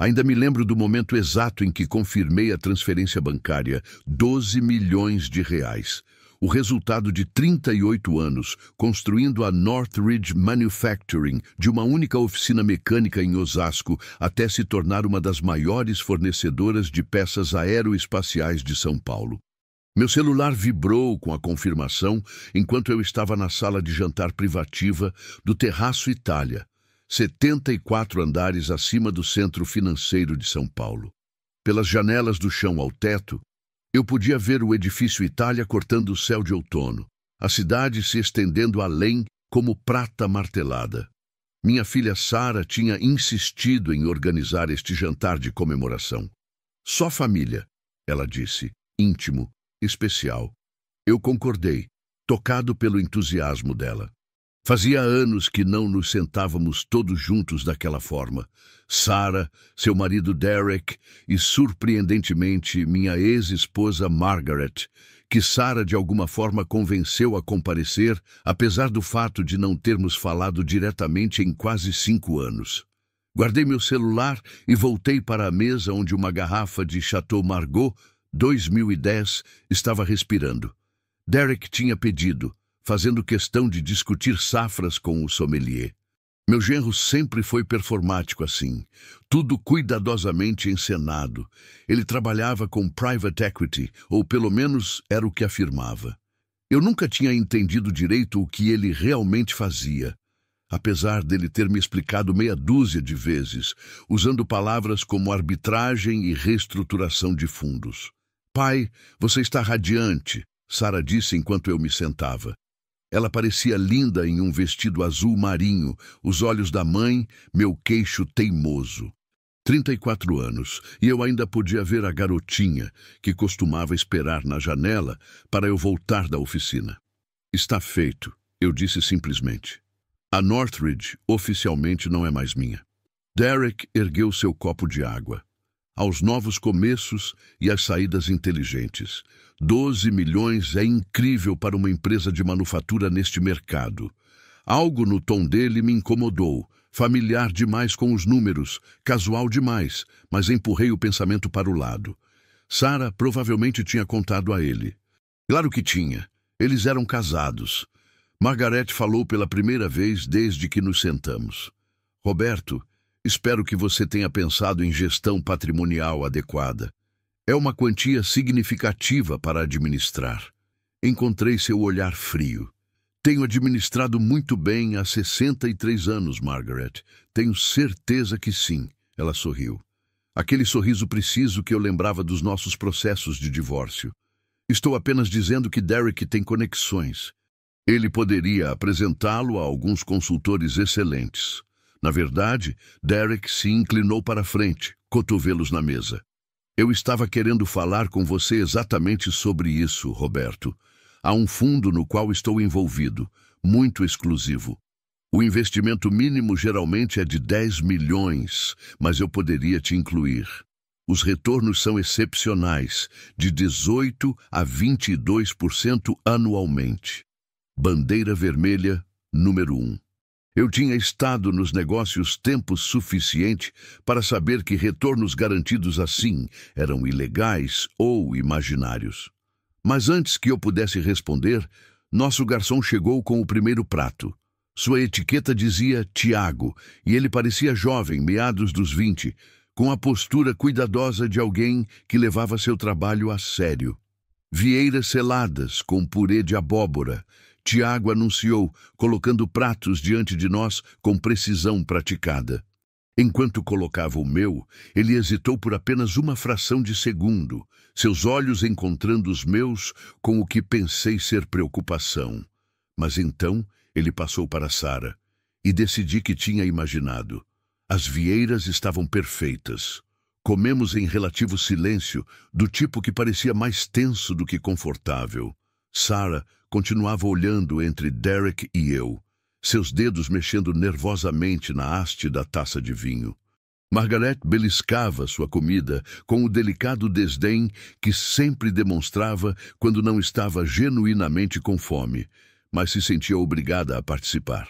Ainda me lembro do momento exato em que confirmei a transferência bancária, R$ 12 milhões. O resultado de 38 anos construindo a Northridge Manufacturing, de uma única oficina mecânica em Osasco, até se tornar uma das maiores fornecedoras de peças aeroespaciais de São Paulo. Meu celular vibrou com a confirmação enquanto eu estava na sala de jantar privativa do Terraço Itália, 74 andares acima do centro financeiro de São Paulo. Pelas janelas do chão ao teto, eu podia ver o edifício Itália cortando o céu de outono, a cidade se estendendo além como prata martelada. Minha filha Sara tinha insistido em organizar este jantar de comemoração. Só família, ela disse, íntimo, especial. Eu concordei, tocado pelo entusiasmo dela. Fazia anos que não nos sentávamos todos juntos daquela forma. Sara, seu marido Derek e, surpreendentemente, minha ex-esposa Margaret, que Sara de alguma forma convenceu a comparecer, apesar do fato de não termos falado diretamente em quase 5 anos. Guardei meu celular e voltei para a mesa onde uma garrafa de Chateau Margaux 2010 estava respirando. Derek tinha pedido, fazendo questão de discutir safras com o sommelier. Meu genro sempre foi performático assim, tudo cuidadosamente encenado. Ele trabalhava com private equity, ou pelo menos era o que afirmava. Eu nunca tinha entendido direito o que ele realmente fazia, apesar dele ter me explicado meia dúzia de vezes, usando palavras como arbitragem e reestruturação de fundos. Pai, você está radiante, Sara disse enquanto eu me sentava. Ela parecia linda em um vestido azul marinho, os olhos da mãe, meu queixo teimoso. 34 anos, e eu ainda podia ver a garotinha, que costumava esperar na janela para eu voltar da oficina. Está feito, eu disse simplesmente. A Northridge oficialmente não é mais minha. Derek ergueu seu copo de água. Aos novos começos e às saídas inteligentes. 12 milhões é incrível para uma empresa de manufatura neste mercado. Algo no tom dele me incomodou, familiar demais com os números, casual demais, mas empurrei o pensamento para o lado. Sara provavelmente tinha contado a ele. Claro que tinha. Eles eram casados. Margaret falou pela primeira vez desde que nos sentamos. Roberto, espero que você tenha pensado em gestão patrimonial adequada. É uma quantia significativa para administrar. Encontrei seu olhar frio. Tenho administrado muito bem há 63 anos, Margaret. Tenho certeza que sim, ela sorriu. Aquele sorriso preciso que eu lembrava dos nossos processos de divórcio. Estou apenas dizendo que Derek tem conexões. Ele poderia apresentá-lo a alguns consultores excelentes. Na verdade, Derek se inclinou para a frente, cotovelos na mesa. Eu estava querendo falar com você exatamente sobre isso, Roberto. Há um fundo no qual estou envolvido, muito exclusivo. O investimento mínimo geralmente é de 10 milhões, mas eu poderia te incluir. Os retornos são excepcionais, de 18% a 22% anualmente. Bandeira vermelha, número 1. Eu tinha estado nos negócios tempo suficiente para saber que retornos garantidos assim eram ilegais ou imaginários. Mas antes que eu pudesse responder, nosso garçom chegou com o primeiro prato. Sua etiqueta dizia Tiago, e ele parecia jovem, meados dos 20, com a postura cuidadosa de alguém que levava seu trabalho a sério. Vieiras seladas com purê de abóbora, Tiago anunciou, colocando pratos diante de nós com precisão praticada. Enquanto colocava o meu, ele hesitou por apenas uma fração de segundo, seus olhos encontrando os meus com o que pensei ser preocupação. Mas então ele passou para Sara, e decidi que tinha imaginado. As vieiras estavam perfeitas. Comemos em relativo silêncio, do tipo que parecia mais tenso do que confortável. Sara continuava olhando entre Derek e eu, seus dedos mexendo nervosamente na haste da taça de vinho. Margaret beliscava sua comida com o delicado desdém que sempre demonstrava quando não estava genuinamente com fome, mas se sentia obrigada a participar.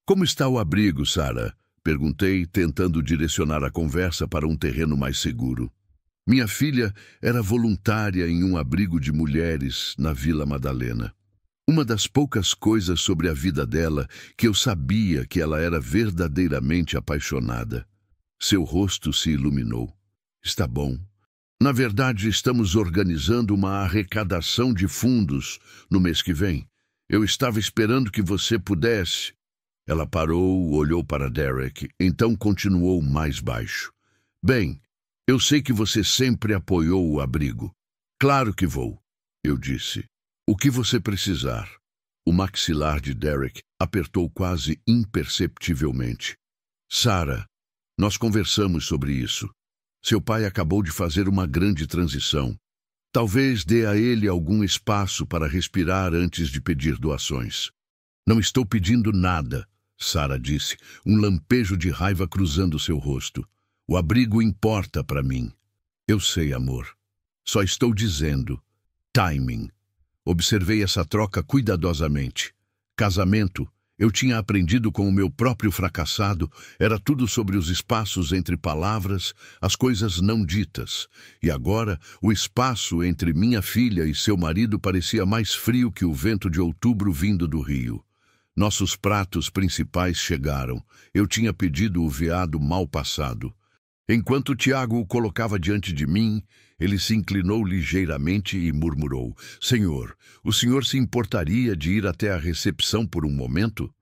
Como está o abrigo, Sara? Perguntei, tentando direcionar a conversa para um terreno mais seguro. Minha filha era voluntária em um abrigo de mulheres na Vila Madalena. Uma das poucas coisas sobre a vida dela que eu sabia que ela era verdadeiramente apaixonada. Seu rosto se iluminou. Está bom. Na verdade, estamos organizando uma arrecadação de fundos no mês que vem. Eu estava esperando que você pudesse. Ela parou, olhou para Derek, então continuou mais baixo. Bem, eu sei que você sempre apoiou o abrigo. Claro que vou, eu disse. O que você precisar. O maxilar de Derek apertou quase imperceptivelmente. Sarah, nós conversamos sobre isso. Seu pai acabou de fazer uma grande transição. Talvez dê a ele algum espaço para respirar antes de pedir doações. Não estou pedindo nada, Sarah disse, um lampejo de raiva cruzando seu rosto. O abrigo importa para mim. Eu sei, amor. Só estou dizendo. Timing. Observei essa troca cuidadosamente. Casamento, eu tinha aprendido com o meu próprio fracassado, era tudo sobre os espaços entre palavras, as coisas não ditas. E agora, o espaço entre minha filha e seu marido parecia mais frio que o vento de outubro vindo do rio. Nossos pratos principais chegaram. Eu tinha pedido o veado mal passado. Enquanto Tiago o colocava diante de mim, ele se inclinou ligeiramente e murmurou: Senhor, o senhor se importaria de ir até a recepção por um momento?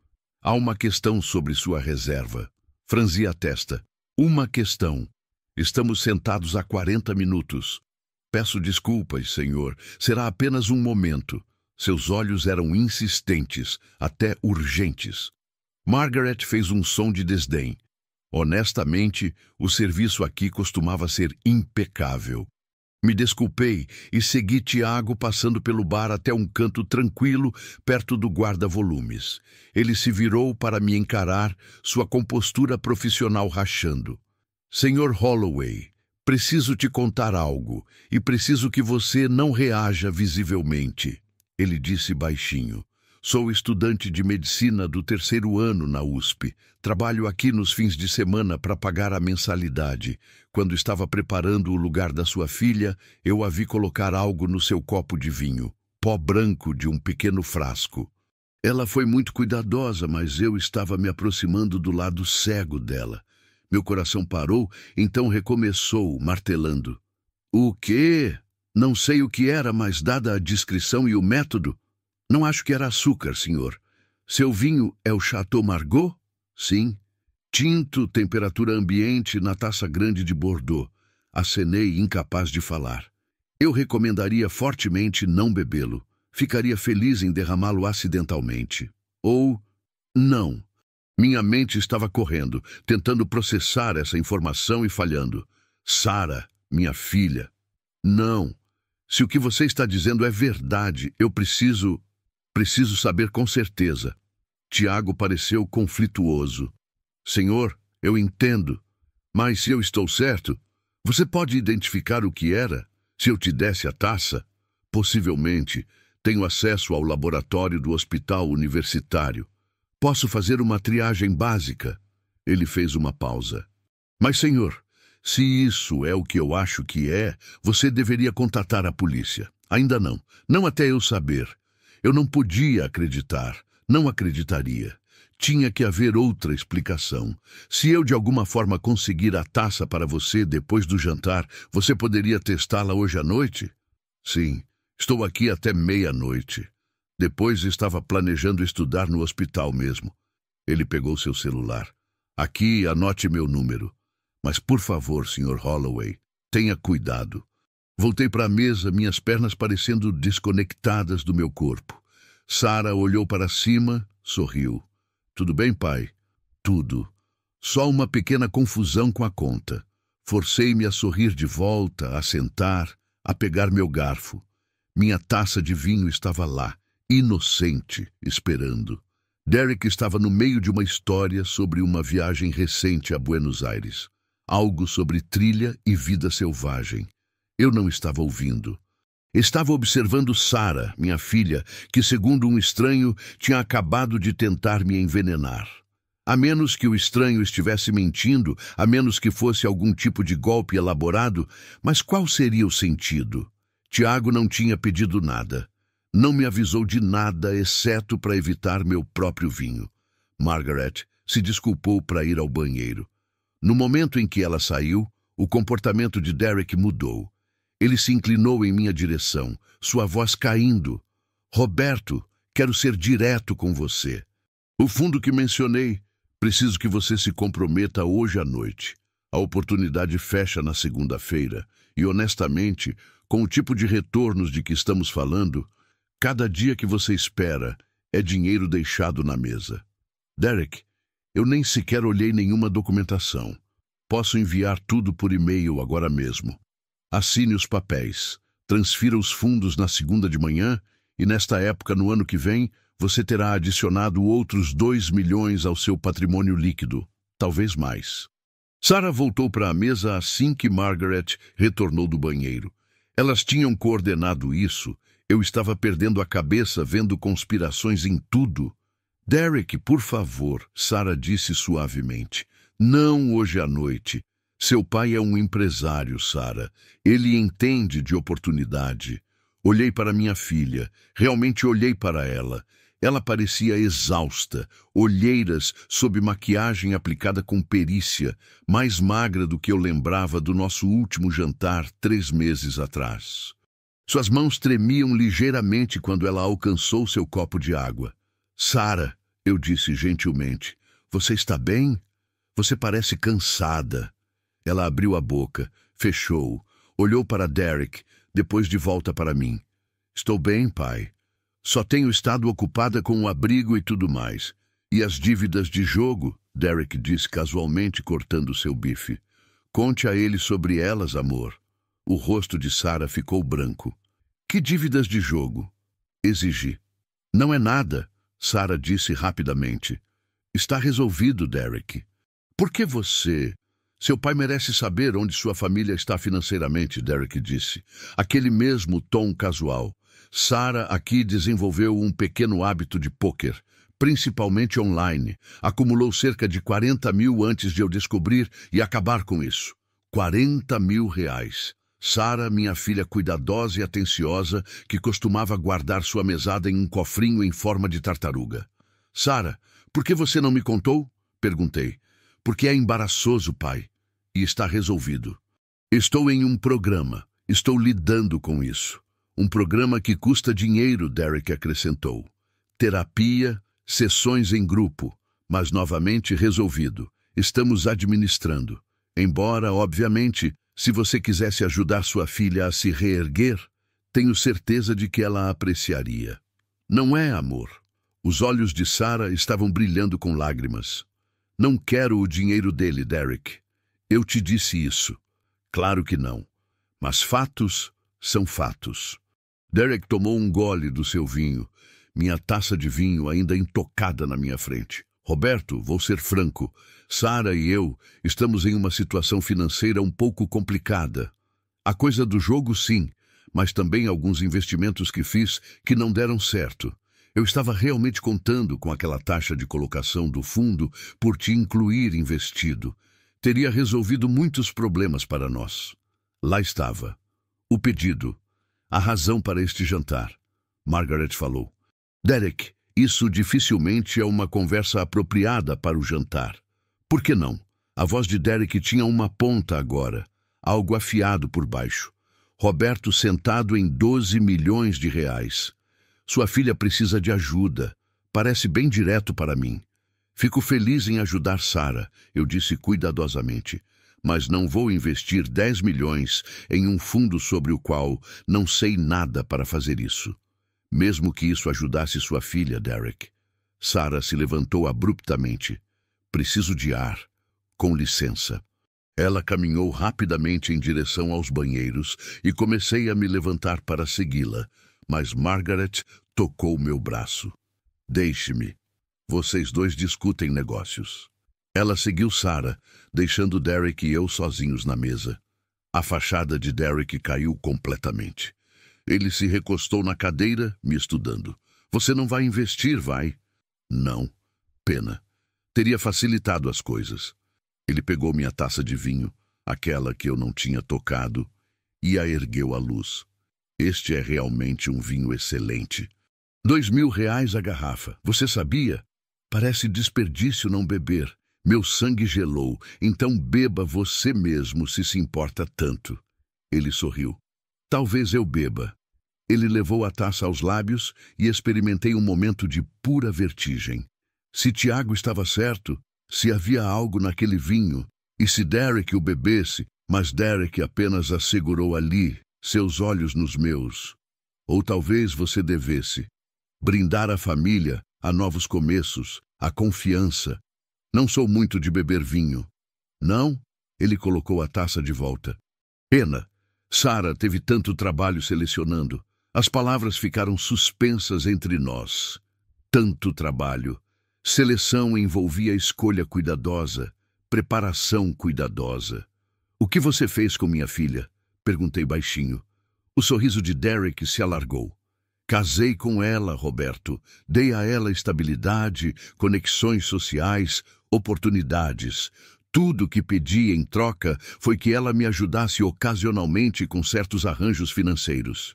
Há uma questão sobre sua reserva. Franzi a testa. Uma questão. Estamos sentados há 40 minutos. Peço desculpas, senhor. Será apenas um momento. Seus olhos eram insistentes, até urgentes. Margaret fez um som de desdém. Honestamente, o serviço aqui costumava ser impecável. Me desculpei e segui Tiago passando pelo bar até um canto tranquilo, perto do guarda-volumes. Ele se virou para me encarar, sua compostura profissional rachando. Senhor Holloway, preciso te contar algo, e preciso que você não reaja visivelmente. Ele disse baixinho. Sou estudante de medicina do 3º ano na USP. Trabalho aqui nos fins de semana para pagar a mensalidade. Quando estava preparando o lugar da sua filha, eu a vi colocar algo no seu copo de vinho. Pó branco de um pequeno frasco. Ela foi muito cuidadosa, mas eu estava me aproximando do lado cego dela. Meu coração parou, então recomeçou, martelando. O quê? Não sei o que era, mas dada a descrição e o método... Não acho que era açúcar, senhor. Seu vinho é o Chateau Margaux? Sim. Tinto, temperatura ambiente, na taça grande de Bordeaux. Acenei, incapaz de falar. Eu recomendaria fortemente não bebê-lo. Ficaria feliz em derramá-lo acidentalmente. Ou... não. Minha mente estava correndo, tentando processar essa informação e falhando. Sarah, minha filha. Não. Se o que você está dizendo é verdade, eu preciso saber com certeza. Tiago pareceu conflituoso. Senhor, eu entendo. Mas se eu estou certo, você pode identificar o que era? Se eu te desse a taça? Possivelmente. Tenho acesso ao laboratório do hospital universitário. Posso fazer uma triagem básica. Ele fez uma pausa. Mas, senhor, se isso é o que eu acho que é, você deveria contatar a polícia. Ainda não. Não até eu saber. Eu não podia acreditar, não acreditaria. Tinha que haver outra explicação. Se eu de alguma forma conseguir a taça para você depois do jantar, você poderia testá-la hoje à noite? Sim, estou aqui até meia-noite. Depois estava planejando estudar no hospital mesmo. Ele pegou seu celular. Aqui, anote meu número. Mas por favor, Sr. Holloway, tenha cuidado. Voltei para a mesa, minhas pernas parecendo desconectadas do meu corpo. Sarah olhou para cima, sorriu. Tudo bem, pai? Tudo. Só uma pequena confusão com a conta. Forcei-me a sorrir de volta, a sentar, a pegar meu garfo. Minha taça de vinho estava lá, inocente, esperando. Derek estava no meio de uma história sobre uma viagem recente a Buenos Aires. Algo sobre trilha e vida selvagem. Eu não estava ouvindo. Estava observando Sarah, minha filha, que, segundo um estranho, tinha acabado de tentar me envenenar. A menos que o estranho estivesse mentindo, a menos que fosse algum tipo de golpe elaborado, mas qual seria o sentido? Tiago não tinha pedido nada. Não me avisou de nada, exceto para evitar meu próprio vinho. Margaret se desculpou para ir ao banheiro. No momento em que ela saiu, o comportamento de Derek mudou. Ele se inclinou em minha direção, sua voz caindo. Roberto, quero ser direto com você. O fundo que mencionei, preciso que você se comprometa hoje à noite. A oportunidade fecha na segunda-feira e, honestamente, com o tipo de retornos de que estamos falando, cada dia que você espera é dinheiro deixado na mesa. Derek, eu nem sequer olhei nenhuma documentação. Posso enviar tudo por e-mail agora mesmo. Assine os papéis, transfira os fundos na segunda de manhã e nesta época, no ano que vem, você terá adicionado outros 2 milhões ao seu patrimônio líquido, talvez mais. Sarah voltou para a mesa assim que Margaret retornou do banheiro. Elas tinham coordenado isso. Eu estava perdendo a cabeça vendo conspirações em tudo. Derek, por favor, Sarah disse suavemente. Não hoje à noite. Seu pai é um empresário, Sarah. Ele entende de oportunidade. Olhei para minha filha. Realmente olhei para ela. Ela parecia exausta, olheiras sob maquiagem aplicada com perícia, mais magra do que eu lembrava do nosso último jantar 3 meses atrás. Suas mãos tremiam ligeiramente quando ela alcançou seu copo de água. Sarah, eu disse gentilmente, você está bem? Você parece cansada. Ela abriu a boca, fechou, olhou para Derek, depois de volta para mim. Estou bem, pai. Só tenho estado ocupada com o abrigo e tudo mais. E as dívidas de jogo, Derek disse casualmente, cortando seu bife. Conte a ele sobre elas, amor. O rosto de Sarah ficou branco. Que dívidas de jogo? Exigi. Não é nada, Sarah disse rapidamente. Está resolvido, Derek. Por que você... Seu pai merece saber onde sua família está financeiramente, Derek disse. Aquele mesmo tom casual. Sarah aqui desenvolveu um pequeno hábito de pôquer, principalmente online. Acumulou cerca de 40 mil antes de eu descobrir e acabar com isso. 40 mil reais. Sarah, minha filha cuidadosa e atenciosa, que costumava guardar sua mesada em um cofrinho em forma de tartaruga. Sarah, por que você não me contou? Perguntei. Porque é embaraçoso, pai. E está resolvido. Estou em um programa. Estou lidando com isso. Um programa que custa dinheiro, Derek acrescentou. Terapia, sessões em grupo, mas novamente resolvido. Estamos administrando. Embora, obviamente, se você quisesse ajudar sua filha a se reerguer, tenho certeza de que ela apreciaria. Não é, amor? Os olhos de Sarah estavam brilhando com lágrimas. Não quero o dinheiro dele, Derek. Eu te disse isso. Claro que não. Mas fatos são fatos. Derek tomou um gole do seu vinho, minha taça de vinho ainda intocada na minha frente. Roberto, vou ser franco, Sarah e eu estamos em uma situação financeira um pouco complicada. A coisa do jogo, sim, mas também alguns investimentos que fiz que não deram certo. Eu estava realmente contando com aquela taxa de colocação do fundo por te incluir investido. Teria resolvido muitos problemas para nós. Lá estava. O pedido. A razão para este jantar. Margaret falou. Derek, isso dificilmente é uma conversa apropriada para o jantar. Por que não? A voz de Derek tinha uma ponta agora, algo afiado por baixo. Roberto sentado em 12 milhões de reais. Sua filha precisa de ajuda. Parece bem direto para mim. Fico feliz em ajudar Sarah, eu disse cuidadosamente. Mas não vou investir 10 milhões em um fundo sobre o qual não sei nada para fazer isso. Mesmo que isso ajudasse sua filha, Derek. Sarah se levantou abruptamente. Preciso de ar. Com licença. Ela caminhou rapidamente em direção aos banheiros e comecei a me levantar para segui-la, mas Margaret tocou meu braço. Deixe-me. Vocês dois discutem negócios. Ela seguiu Sarah, deixando Derek e eu sozinhos na mesa. A fachada de Derek caiu completamente. Ele se recostou na cadeira, me estudando. Você não vai investir, vai? Não. Pena. Teria facilitado as coisas. Ele pegou minha taça de vinho, aquela que eu não tinha tocado, e a ergueu à luz. Este é realmente um vinho excelente. R$ 2.000 a garrafa. Você sabia? Parece desperdício não beber. Meu sangue gelou. Então beba você mesmo se importa tanto. Ele sorriu. Talvez eu beba. Ele levou a taça aos lábios e experimentei um momento de pura vertigem. Se Tiago estava certo, se havia algo naquele vinho, e se Derek o bebesse, mas Derek apenas a segurou ali, seus olhos nos meus. Ou talvez você devesse brindar a família, a novos começos, a confiança. Não sou muito de beber vinho. Não? Ele colocou a taça de volta. Pena. Sarah teve tanto trabalho selecionando. As palavras ficaram suspensas entre nós. Tanto trabalho. Seleção envolvia escolha cuidadosa, preparação cuidadosa. O que você fez com minha filha? Perguntei baixinho. O sorriso de Derek se alargou. Casei com ela, Roberto. Dei a ela estabilidade, conexões sociais, oportunidades. Tudo que pedi em troca foi que ela me ajudasse ocasionalmente com certos arranjos financeiros.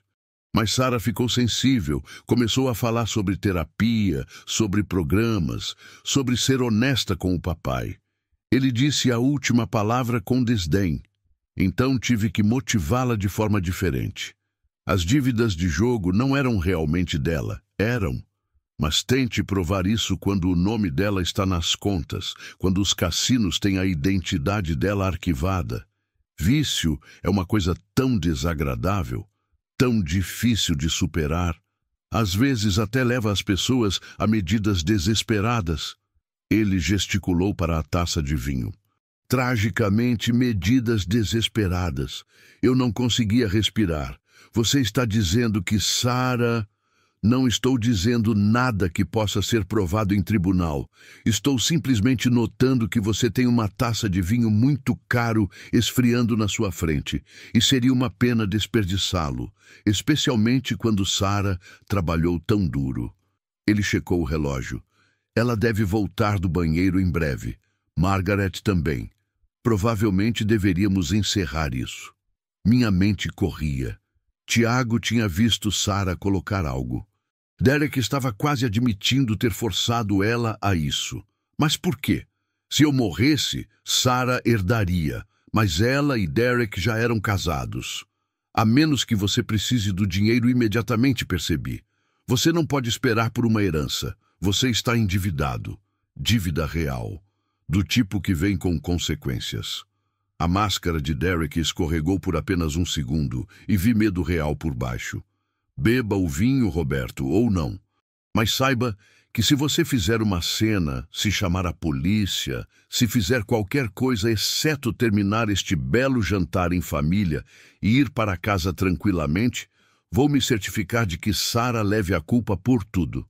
Mas Sarah ficou sensível, começou a falar sobre terapia, sobre programas, sobre ser honesta com o papai. Ele disse a última palavra com desdém. Então tive que motivá-la de forma diferente. As dívidas de jogo não eram realmente dela, eram. Mas tente provar isso quando o nome dela está nas contas, quando os cassinos têm a identidade dela arquivada. Vício é uma coisa tão desagradável, tão difícil de superar. Às vezes até leva as pessoas a medidas desesperadas. Ele gesticulou para a taça de vinho. Tragicamente, medidas desesperadas. Eu não conseguia respirar. Você está dizendo que Sarah... Não estou dizendo nada que possa ser provado em tribunal. Estou simplesmente notando que você tem uma taça de vinho muito caro esfriando na sua frente, e seria uma pena desperdiçá-lo, especialmente quando Sarah trabalhou tão duro. Ele checou o relógio. Ela deve voltar do banheiro em breve. Margaret também. Provavelmente deveríamos encerrar isso. Minha mente corria. Tiago tinha visto Sarah colocar algo. Derek estava quase admitindo ter forçado ela a isso. Mas por quê? Se eu morresse, Sarah herdaria, mas ela e Derek já eram casados. A menos que você precise do dinheiro imediatamente, percebi. Você não pode esperar por uma herança. Você está endividado. Dívida real. Do tipo que vem com consequências. A máscara de Derek escorregou por apenas um segundo e vi medo real por baixo. Beba o vinho, Roberto, ou não. Mas saiba que se você fizer uma cena, se chamar a polícia, se fizer qualquer coisa exceto terminar este belo jantar em família e ir para casa tranquilamente, vou me certificar de que Sarah leve a culpa por tudo.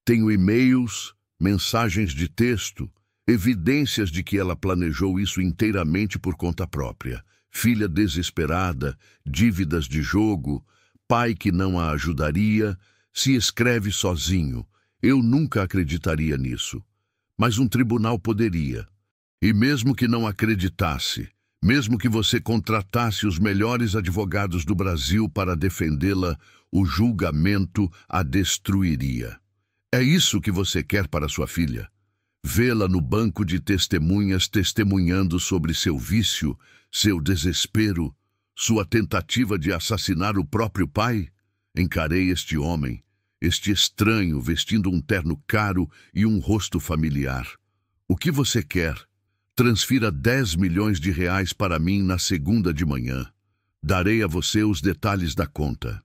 Tenho e-mails, mensagens de texto, evidências de que ela planejou isso inteiramente por conta própria. Filha desesperada, dívidas de jogo, pai que não a ajudaria, se escreve sozinho. Eu nunca acreditaria nisso. Mas um tribunal poderia. E mesmo que não acreditasse, mesmo que você contratasse os melhores advogados do Brasil para defendê-la, o julgamento a destruiria. É isso que você quer para sua filha? Vê-la no banco de testemunhas testemunhando sobre seu vício, seu desespero, sua tentativa de assassinar o próprio pai? Encarei este homem, este estranho vestindo um terno caro e um rosto familiar. O que você quer? Transfira R$ 10 milhões para mim na segunda de manhã. Darei a você os detalhes da conta.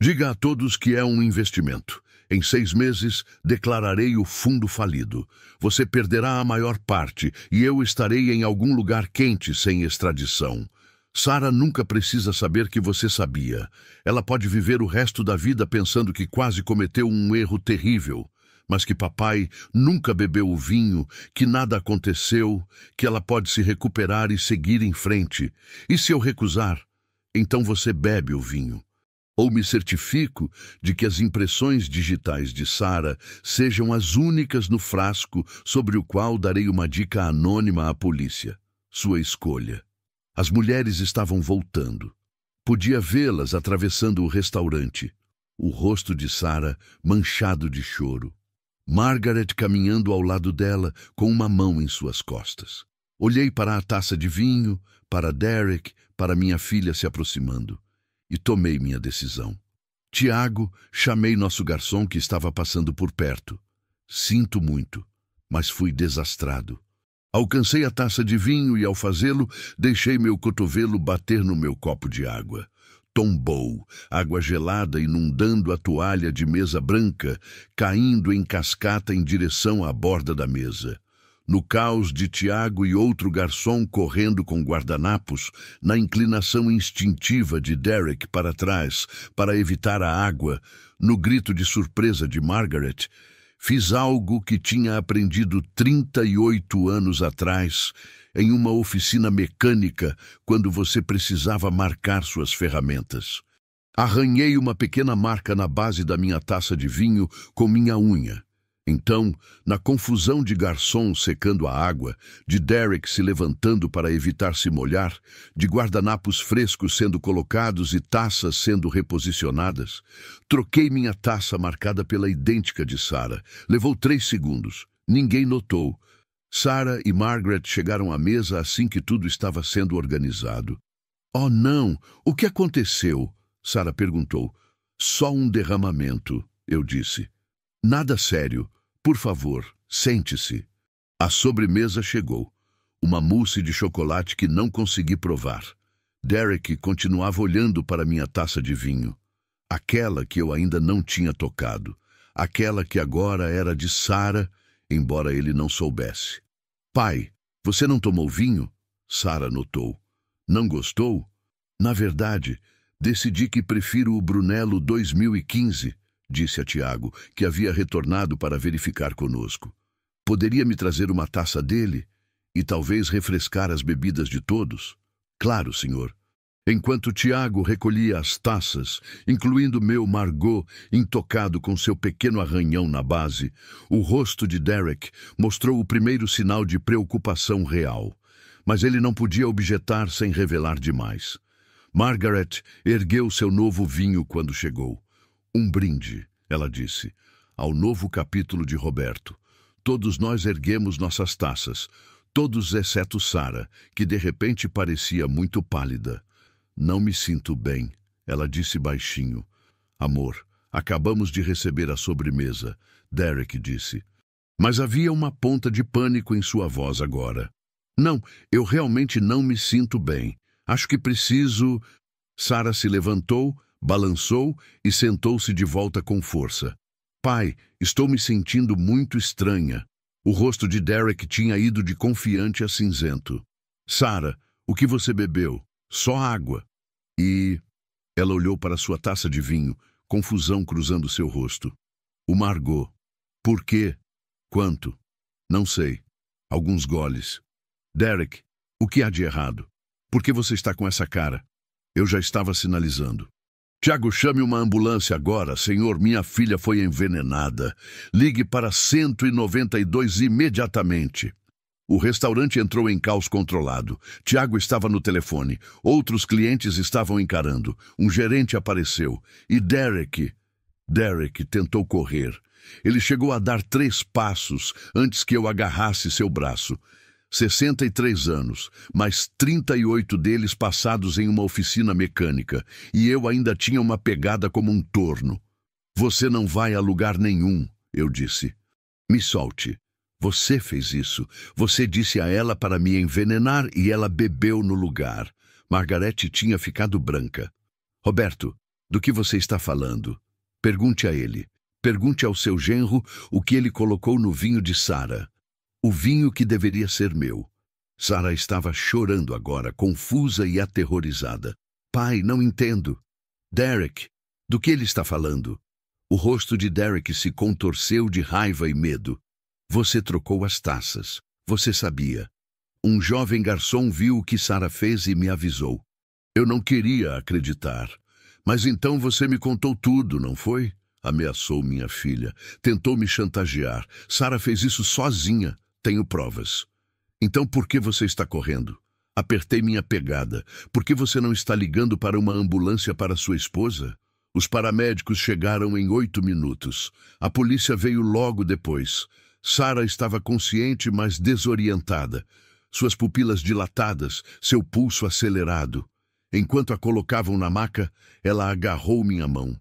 Diga a todos que é um investimento. Em 6 meses, declararei o fundo falido. Você perderá a maior parte e eu estarei em algum lugar quente sem extradição. Sarah nunca precisa saber que você sabia. Ela pode viver o resto da vida pensando que quase cometeu um erro terrível, mas que papai nunca bebeu o vinho, que nada aconteceu, que ela pode se recuperar e seguir em frente. E se eu recusar, então você bebe o vinho. Ou me certifico de que as impressões digitais de Sarah sejam as únicas no frasco sobre o qual darei uma dica anônima à polícia. Sua escolha. As mulheres estavam voltando. Podia vê-las atravessando o restaurante. O rosto de Sarah manchado de choro. Margaret caminhando ao lado dela com uma mão em suas costas. Olhei para a taça de vinho, para Derek, para minha filha se aproximando. E tomei minha decisão. Tiago, chamei nosso garçom que estava passando por perto. Sinto muito, mas fui desastrado. Alcancei a taça de vinho e, ao fazê-lo, deixei meu cotovelo bater no meu copo de água. Tombou, água gelada inundando a toalha de mesa branca, caindo em cascata em direção à borda da mesa. No caos de Tiago e outro garçom correndo com guardanapos, na inclinação instintiva de Derek para trás para evitar a água, no grito de surpresa de Margaret, fiz algo que tinha aprendido 38 anos atrás, em uma oficina mecânica, quando você precisava marcar suas ferramentas. Arranhei uma pequena marca na base da minha taça de vinho com minha unha. Então, na confusão de garçom secando a água, de Derek se levantando para evitar se molhar, de guardanapos frescos sendo colocados e taças sendo reposicionadas, troquei minha taça marcada pela idêntica de Sarah. Levou 3 segundos. Ninguém notou. Sarah e Margaret chegaram à mesa assim que tudo estava sendo organizado. Oh, não! O que aconteceu? Sarah perguntou. Só um derramamento, eu disse. Nada sério. Por favor, sente-se. A sobremesa chegou. Uma mousse de chocolate que não consegui provar. Derek continuava olhando para minha taça de vinho. Aquela que eu ainda não tinha tocado. Aquela que agora era de Sarah, embora ele não soubesse. Pai, você não tomou vinho? Sarah notou. Não gostou? Na verdade, decidi que prefiro o Brunello 2015, disse a Tiago, que havia retornado para verificar conosco. Poderia me trazer uma taça dele e talvez refrescar as bebidas de todos? Claro, senhor. Enquanto Tiago recolhia as taças, incluindo meu Margot, intocado com seu pequeno arranhão na base, o rosto de Derek mostrou o primeiro sinal de preocupação real. Mas ele não podia objetar sem revelar demais. Margaret ergueu seu novo vinho quando chegou. Um brinde, ela disse, ao novo capítulo de Roberto. Todos nós erguemos nossas taças, todos exceto Sarah, que de repente parecia muito pálida. Não me sinto bem, ela disse baixinho. Amor, acabamos de receber a sobremesa, Derek disse. Mas havia uma ponta de pânico em sua voz agora. Não, eu realmente não me sinto bem. Acho que preciso... Sarah se levantou, balançou e sentou-se de volta com força. Pai, estou me sentindo muito estranha. O rosto de Derek tinha ido de confiante a cinzento. Sarah, o que você bebeu? Só água. E... Ela olhou para sua taça de vinho, confusão cruzando seu rosto. O Margot. Por quê? Quanto? Não sei. Alguns goles. Derek, o que há de errado? Por que você está com essa cara? Eu já estava sinalizando. Tiago, chame uma ambulância agora, senhor. Minha filha foi envenenada. Ligue para 192 imediatamente. O restaurante entrou em caos controlado. Tiago estava no telefone. Outros clientes estavam encarando. Um gerente apareceu. E Derek tentou correr. Ele chegou a dar 3 passos antes que eu agarrasse seu braço. 63 anos, mas 38 deles passados em uma oficina mecânica. E eu ainda tinha uma pegada como um torno. Você não vai a lugar nenhum, eu disse. Me solte. Você fez isso. Você disse a ela para me envenenar e ela bebeu no lugar. Margarete tinha ficado branca. Roberto, do que você está falando? Pergunte a ele. Pergunte ao seu genro o que ele colocou no vinho de Sarah. O vinho que deveria ser meu. Sarah estava chorando agora, confusa e aterrorizada. Pai, não entendo. Derek, do que ele está falando? O rosto de Derek se contorceu de raiva e medo. Você trocou as taças. Você sabia. Um jovem garçom viu o que Sarah fez e me avisou. Eu não queria acreditar. Mas então você me contou tudo, não foi? Ameaçou minha filha. Tentou me chantagear. Sarah fez isso sozinha. Tenho provas. Então por que você está correndo? Apertei minha pegada. Por que você não está ligando para uma ambulância para sua esposa? Os paramédicos chegaram em 8 minutos. A polícia veio logo depois. Sarah estava consciente, mas desorientada. Suas pupilas dilatadas, seu pulso acelerado. Enquanto a colocavam na maca, ela agarrou minha mão.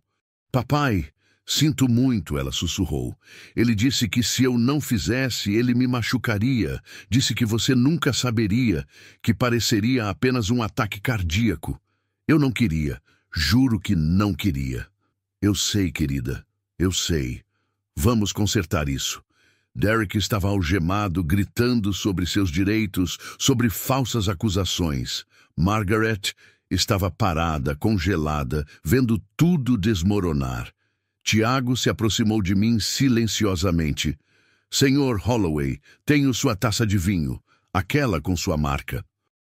Papai, sinto muito, ela sussurrou. Ele disse que se eu não fizesse, ele me machucaria. Disse que você nunca saberia, que pareceria apenas um ataque cardíaco. Eu não queria. Juro que não queria. Eu sei, querida. Eu sei. Vamos consertar isso. Derek estava algemado, gritando sobre seus direitos, sobre falsas acusações. Margaret estava parada, congelada, vendo tudo desmoronar. Tiago se aproximou de mim silenciosamente. Senhor Holloway, tenho sua taça de vinho, aquela com sua marca.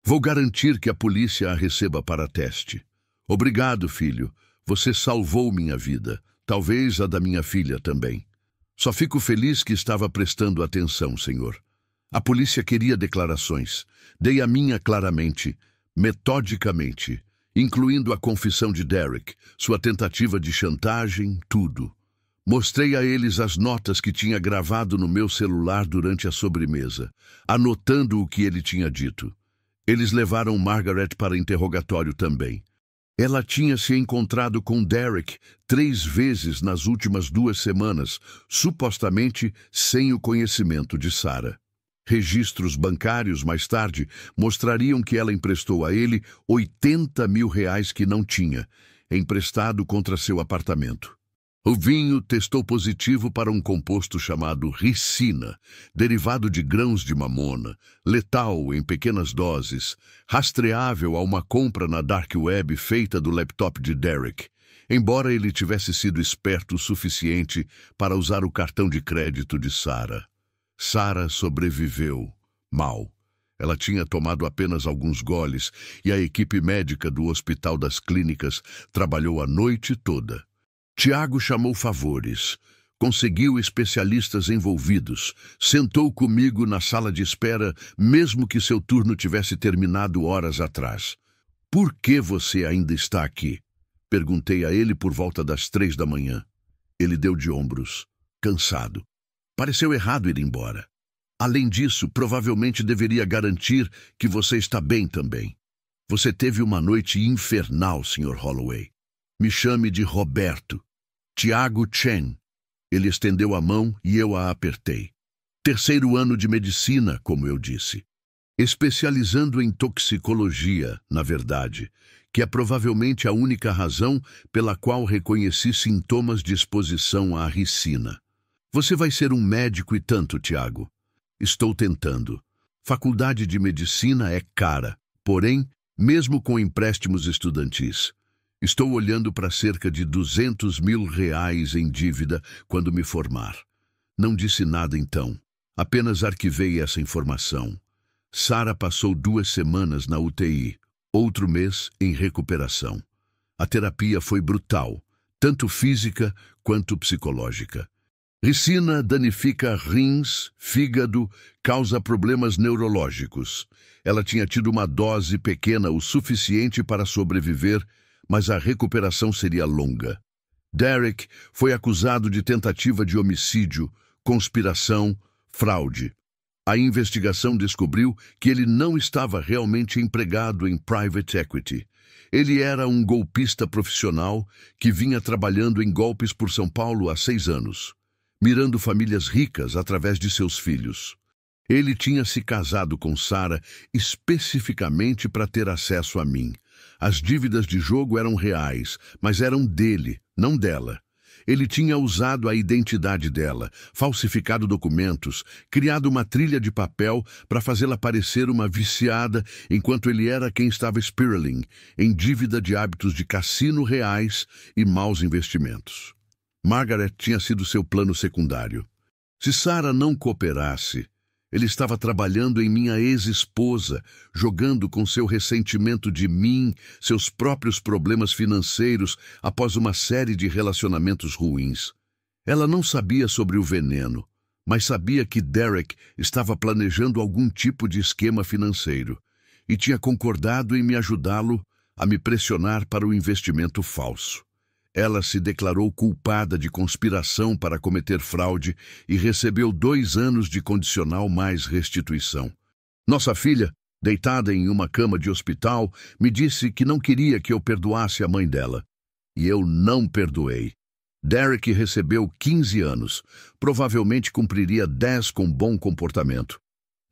Vou garantir que a polícia a receba para teste. Obrigado, filho. Você salvou minha vida. Talvez a da minha filha também. Só fico feliz que estava prestando atenção, senhor. A polícia queria declarações. Dei a minha claramente, metodicamente, incluindo a confissão de Derek, sua tentativa de chantagem, tudo. Mostrei a eles as notas que tinha gravado no meu celular durante a sobremesa, anotando o que ele tinha dito. Eles levaram Margaret para interrogatório também. Ela tinha se encontrado com Derek 3 vezes nas últimas 2 semanas, supostamente sem o conhecimento de Sarah. Registros bancários, mais tarde, mostrariam que ela emprestou a ele R$80 mil que não tinha, emprestado contra seu apartamento. O vinho testou positivo para um composto chamado ricina, derivado de grãos de mamona, letal em pequenas doses, rastreável a uma compra na dark web feita do laptop de Derek, embora ele tivesse sido esperto o suficiente para usar o cartão de crédito de Sarah. Sarah sobreviveu. Mal. Ela tinha tomado apenas alguns goles e a equipe médica do Hospital das Clínicas trabalhou a noite toda. Tiago chamou favores, conseguiu especialistas envolvidos, sentou comigo na sala de espera, mesmo que seu turno tivesse terminado horas atrás. Por que você ainda está aqui? Perguntei a ele por volta das 3 da manhã. Ele deu de ombros, cansado. Pareceu errado ir embora. Além disso, provavelmente deveria garantir que você está bem também. Você teve uma noite infernal, Sr. Holloway. Me chame de Roberto. Tiago Chen. Ele estendeu a mão e eu a apertei. 3º ano de medicina, como eu disse. Especializando em toxicologia, na verdade, que é provavelmente a única razão pela qual reconheci sintomas de exposição à ricina. Você vai ser um médico e tanto, Tiago. Estou tentando. Faculdade de medicina é cara, porém, mesmo com empréstimos estudantis, estou olhando para cerca de R$200 mil em dívida quando me formar. Não disse nada então. Apenas arquivei essa informação. Sarah passou 2 semanas na UTI, outro mês em recuperação. A terapia foi brutal, tanto física quanto psicológica. Ricina danifica rins, fígado, causa problemas neurológicos. Ela tinha tido uma dose pequena o suficiente para sobreviver, mas a recuperação seria longa. Derek foi acusado de tentativa de homicídio, conspiração, fraude. A investigação descobriu que ele não estava realmente empregado em private equity. Ele era um golpista profissional que vinha trabalhando em golpes por São Paulo há 6 anos, mirando famílias ricas através de seus filhos. Ele tinha se casado com Sarah especificamente para ter acesso a mim. As dívidas de jogo eram reais, mas eram dele, não dela. Ele tinha usado a identidade dela, falsificado documentos, criado uma trilha de papel para fazê-la parecer uma viciada, enquanto ele era quem estava spiraling, em dívida de hábitos de cassino reais e maus investimentos. Margaret tinha sido seu plano secundário. Se Sarah não cooperasse, Ele estava trabalhando em minha ex-esposa, jogando com seu ressentimento de mim, seus próprios problemas financeiros após uma série de relacionamentos ruins. Ela não sabia sobre o veneno, mas sabia que Derek estava planejando algum tipo de esquema financeiro e tinha concordado em me ajudá-lo a me pressionar para o investimento falso. Ela se declarou culpada de conspiração para cometer fraude e recebeu 2 anos de condicional mais restituição. Nossa filha, deitada em uma cama de hospital, me disse que não queria que eu perdoasse a mãe dela. E eu não perdoei. Derek recebeu 15 anos. Provavelmente cumpriria 10 com bom comportamento.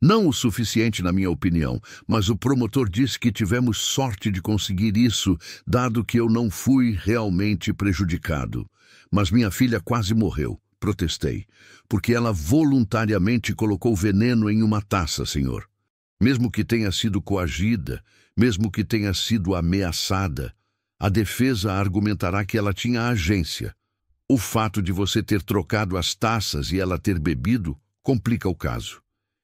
Não o suficiente, na minha opinião, mas o promotor disse que tivemos sorte de conseguir isso, dado que eu não fui realmente prejudicado. Mas minha filha quase morreu, protestei, porque ela voluntariamente colocou veneno em uma taça, senhor. Mesmo que tenha sido coagida, mesmo que tenha sido ameaçada, a defesa argumentará que ela tinha agência. O fato de você ter trocado as taças e ela ter bebido complica o caso.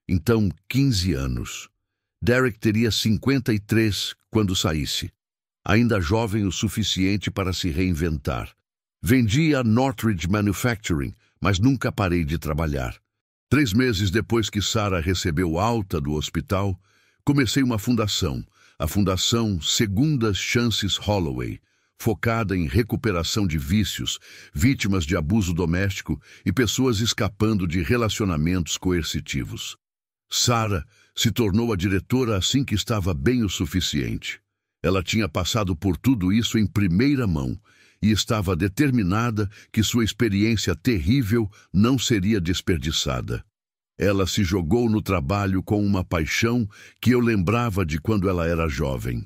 Então, 15 anos. Derek teria 53 quando saísse. Ainda jovem o suficiente para se reinventar. Vendi a Northridge Manufacturing, mas nunca parei de trabalhar. 3 meses depois que Sarah recebeu alta do hospital, comecei uma fundação, a Fundação Segundas Chances Holloway, focada em recuperação de vícios, vítimas de abuso doméstico e pessoas escapando de relacionamentos coercitivos. Sarah se tornou a diretora assim que estava bem o suficiente. Ela tinha passado por tudo isso em primeira mão e estava determinada que sua experiência terrível não seria desperdiçada. Ela se jogou no trabalho com uma paixão que eu lembrava de quando ela era jovem.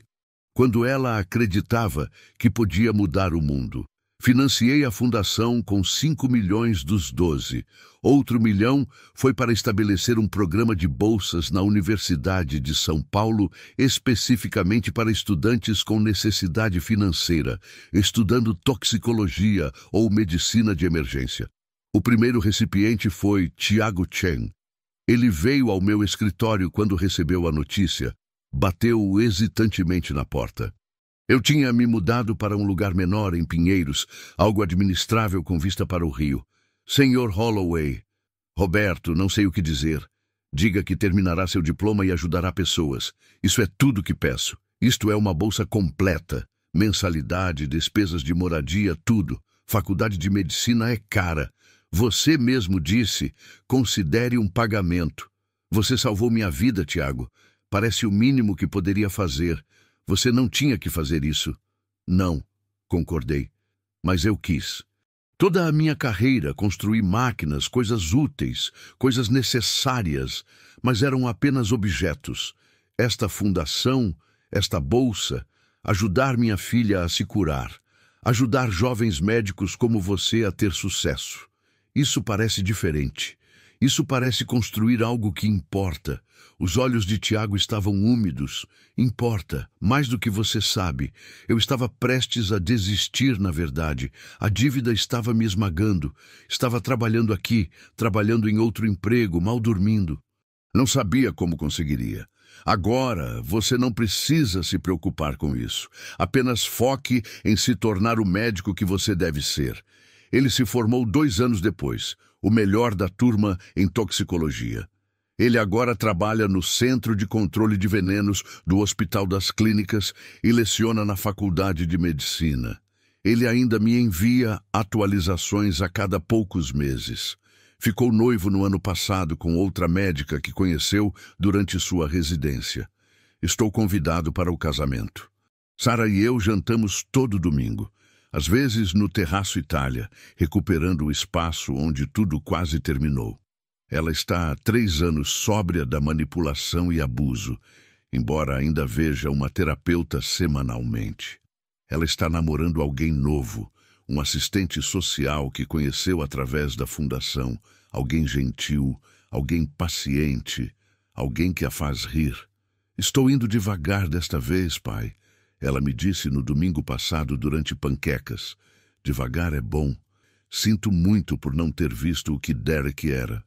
Quando ela acreditava que podia mudar o mundo. Financiei a fundação com 5 milhões dos 12. Outro 1 milhão foi para estabelecer um programa de bolsas na Universidade de São Paulo, especificamente para estudantes com necessidade financeira, estudando toxicologia ou medicina de emergência. O primeiro recipiente foi Tiago Chen. Ele veio ao meu escritório quando recebeu a notícia. Bateu hesitantemente na porta. Eu tinha me mudado para um lugar menor em Pinheiros, algo administrável com vista para o rio. Senhor Holloway. Roberto, não sei o que dizer. Diga que terminará seu diploma e ajudará pessoas. Isso é tudo que peço. Isto é uma bolsa completa. Mensalidade, despesas de moradia, tudo. Faculdade de medicina é cara. Você mesmo disse, considere um pagamento. Você salvou minha vida, Tiago. Parece o mínimo que poderia fazer. Você não tinha que fazer isso. Não, concordei. Mas eu quis. Toda a minha carreira construí máquinas, coisas úteis, coisas necessárias, mas eram apenas objetos. Esta fundação, esta bolsa, ajudar minha filha a se curar, ajudar jovens médicos como você a ter sucesso. Isso parece diferente. Isso parece construir algo que importa. Os olhos de Tiago estavam úmidos. Importa, mais do que você sabe. Eu estava prestes a desistir, na verdade. A dívida estava me esmagando. Estava trabalhando aqui, trabalhando em outro emprego, mal dormindo. Não sabia como conseguiria. Agora, você não precisa se preocupar com isso. Apenas foque em se tornar o médico que você deve ser. Ele se formou 2 anos depois, o melhor da turma em toxicologia. Ele agora trabalha no Centro de Controle de Venenos do Hospital das Clínicas e leciona na Faculdade de Medicina. Ele ainda me envia atualizações a cada poucos meses. Ficou noivo no ano passado com outra médica que conheceu durante sua residência. Estou convidado para o casamento. Sarah e eu jantamos todo domingo. Às vezes no Terraço Itália, recuperando o espaço onde tudo quase terminou. Ela está há 3 anos sóbria da manipulação e abuso, embora ainda veja uma terapeuta semanalmente. Ela está namorando alguém novo, um assistente social que conheceu através da fundação, alguém gentil, alguém paciente, alguém que a faz rir. Estou indo devagar desta vez, pai. Ela me disse no domingo passado durante panquecas. Devagar é bom. Sinto muito por não ter visto o que Derek era.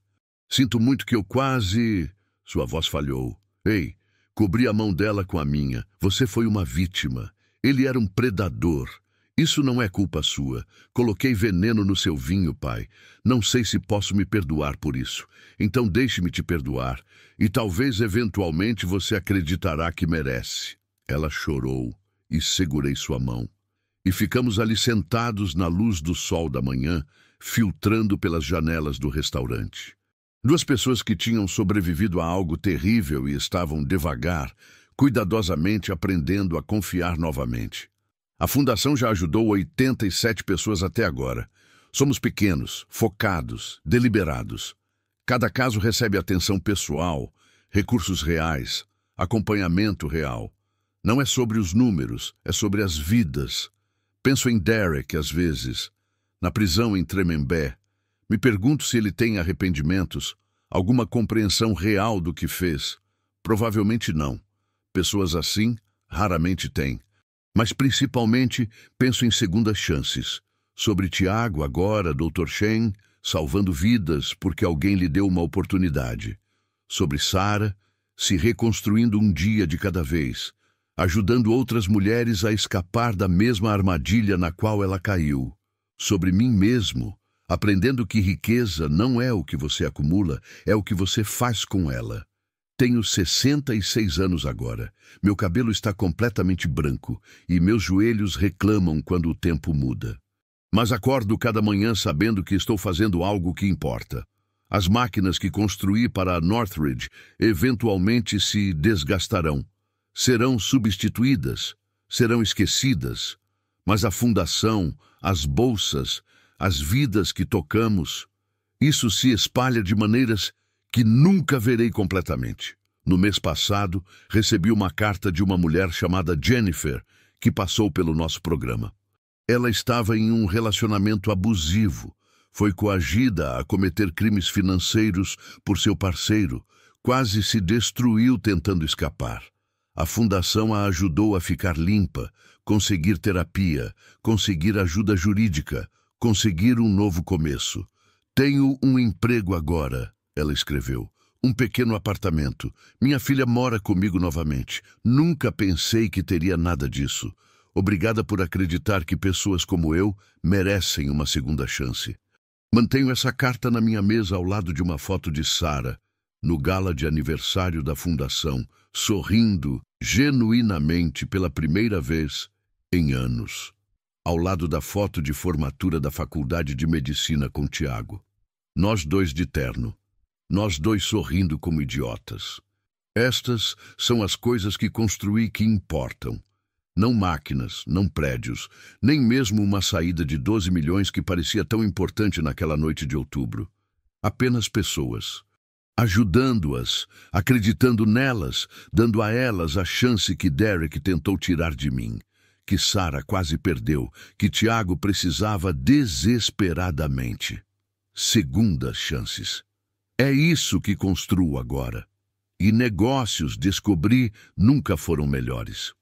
Sinto muito que eu quase... Sua voz falhou. Ei, cobri a mão dela com a minha. Você foi uma vítima. Ele era um predador. Isso não é culpa sua. Coloquei veneno no seu vinho, pai. Não sei se posso me perdoar por isso. Então deixe-me te perdoar. E talvez, eventualmente, você acreditará que merece. Ela chorou e segurei sua mão. E ficamos ali sentados na luz do sol da manhã, filtrando pelas janelas do restaurante. Duas pessoas que tinham sobrevivido a algo terrível e estavam devagar, cuidadosamente aprendendo a confiar novamente. A Fundação já ajudou 87 pessoas até agora. Somos pequenos, focados, deliberados. Cada caso recebe atenção pessoal, recursos reais, acompanhamento real. Não é sobre os números, é sobre as vidas. Penso em Derek, às vezes, na prisão em Tremembé. Me pergunto se ele tem arrependimentos, alguma compreensão real do que fez. Provavelmente não. Pessoas assim raramente têm. Mas principalmente penso em segundas chances. Sobre Tiago agora, Dr. Shen, salvando vidas porque alguém lhe deu uma oportunidade. Sobre Sarah, se reconstruindo um dia de cada vez, ajudando outras mulheres a escapar da mesma armadilha na qual ela caiu. Sobre mim mesmo, aprendendo que riqueza não é o que você acumula, é o que você faz com ela. Tenho 66 anos agora. Meu cabelo está completamente branco e meus joelhos reclamam quando o tempo muda. Mas acordo cada manhã sabendo que estou fazendo algo que importa. As máquinas que construí para a Northridge eventualmente se desgastarão. Serão substituídas, serão esquecidas. Mas a fundação, as bolsas, as vidas que tocamos, isso se espalha de maneiras que nunca verei completamente. No mês passado, recebi uma carta de uma mulher chamada Jennifer, que passou pelo nosso programa. Ela estava em um relacionamento abusivo, foi coagida a cometer crimes financeiros por seu parceiro, quase se destruiu tentando escapar. A fundação a ajudou a ficar limpa, conseguir terapia, conseguir ajuda jurídica, conseguir um novo começo. Tenho um emprego agora, ela escreveu. Um pequeno apartamento. Minha filha mora comigo novamente. Nunca pensei que teria nada disso. Obrigada por acreditar que pessoas como eu merecem uma segunda chance. Mantenho essa carta na minha mesa ao lado de uma foto de Sarah, no gala de aniversário da Fundação, sorrindo genuinamente pela primeira vez em anos. Ao lado da foto de formatura da Faculdade de Medicina com Tiago. Nós dois de terno. Nós dois sorrindo como idiotas. Estas são as coisas que construí que importam. Não máquinas, não prédios, nem mesmo uma saída de 12 milhões que parecia tão importante naquela noite de outubro. Apenas pessoas. Ajudando-as, acreditando nelas, dando a elas a chance que Derek tentou tirar de mim, que Sarah quase perdeu, que Tiago precisava desesperadamente. Segundas chances. É isso que construo agora. E negócios, descobri, nunca foram melhores.